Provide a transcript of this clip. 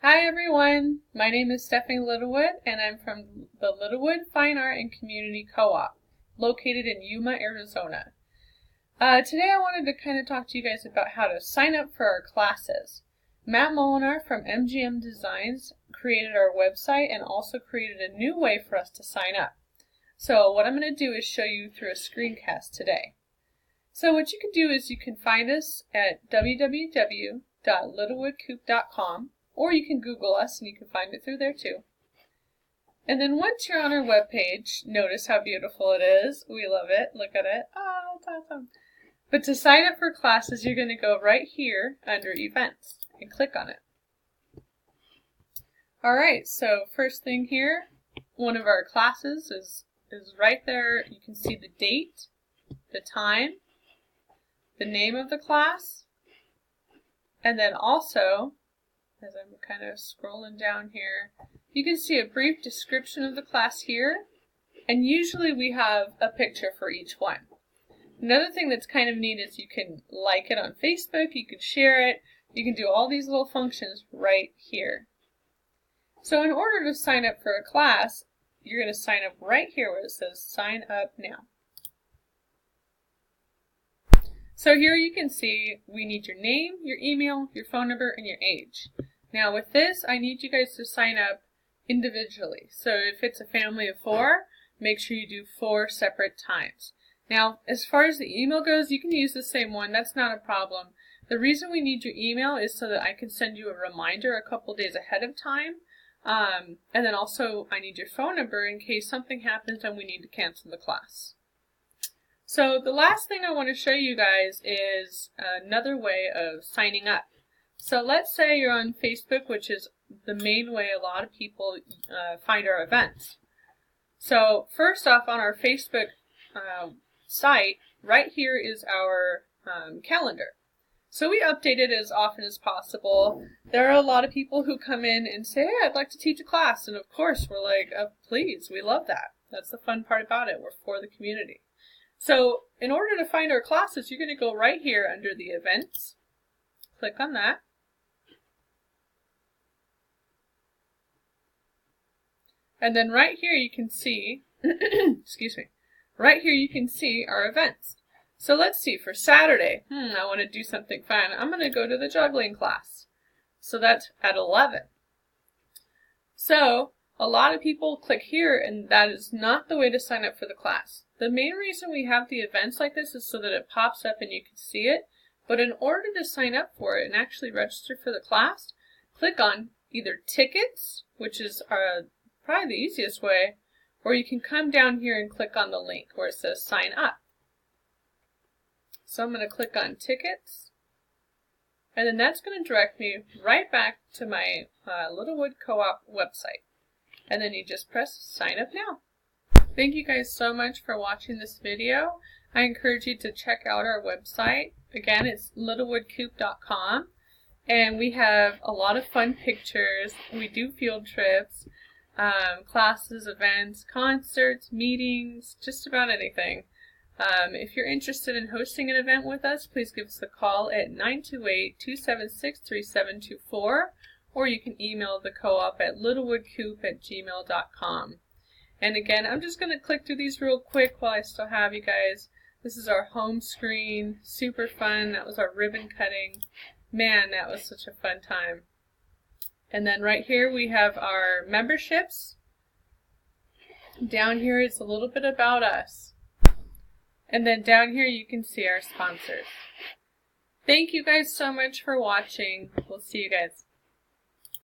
Hi everyone, my name is Stephanie Littlewood and I'm from the Littlewood Fine Art and Community Co-op located in Yuma, Arizona. Today I wanted to kind of talk to you guys about how to sign up for our classes. Matt Molinar from MGM Designs created our website and also created a new way for us to sign up. So what I'm going to do is show you through a screencast today. So what you can do is you can find us at www.littlewoodcoop.com, or you can Google us and you can find it through there too. And then once you're on our webpage, notice how beautiful it is. We love it. Look at it. Oh, it's awesome. But to sign up for classes, you're going to go right here under Events and click on it. Alright, so first thing here, one of our classes is right there. You can see the date, the time, the name of the class, and then also, as I'm kind of scrolling down here, you can see a brief description of the class here, and usually we have a picture for each one. Another thing that's kind of neat is you can like it on Facebook, you can share it, you can do all these little functions right here. So in order to sign up for a class, you're going to sign up right here where it says Sign Up Now. So here you can see we need your name, your email, your phone number, and your age. Now with this, I need you guys to sign up individually. So if it's a family of 4, make sure you do 4 separate times. Now as far as the email goes, you can use the same one. That's not a problem. The reason we need your email is so that I can send you a reminder a couple days ahead of time. And then also I need your phone number in case something happens and we need to cancel the class. So the last thing I want to show you guys is another way of signing up. So let's say you're on Facebook, which is the main way a lot of people find our events. So first off, on our Facebook site, right here is our calendar. So we update it as often as possible. There are a lot of people who come in and say, hey, I'd like to teach a class. And of course, we're like, please, we love that. That's the fun part about it. We're for the community. So in order to find our classes, you're going to go right here under the events. Click on that. And then right here you can see, excuse me, right here you can see our events. So let's see, for Saturday, I want to do something fun. I'm going to go to the juggling class. So that's at 11. So a lot of people click here, and that is not the way to sign up for the class. The main reason we have the events like this is so that it pops up and you can see it. But in order to sign up for it and actually register for the class, click on either tickets, which is probably the easiest way, or you can come down here and click on the link where it says sign up. So I'm going to click on tickets, and then that's going to direct me right back to my Littlewood Co-op website. And then you just press sign up now. Thank you guys so much for watching this video. I encourage you to check out our website. Again, it's littlewoodcoop.com, and we have a lot of fun pictures. We do field trips, classes, events, concerts, meetings, just about anything. If you're interested in hosting an event with us, please give us a call at 928-276-3724, or you can email the co-op at littlewoodcoop@gmail.com. And again, I'm just going to click through these real quick while I still have you guys. This is our home screen. Super fun. That was our ribbon cutting. Man, that was such a fun time. And then right here we have our memberships. Down here it's a little bit about us. And then down here you can see our sponsors. Thank you guys so much for watching. We'll see you guys.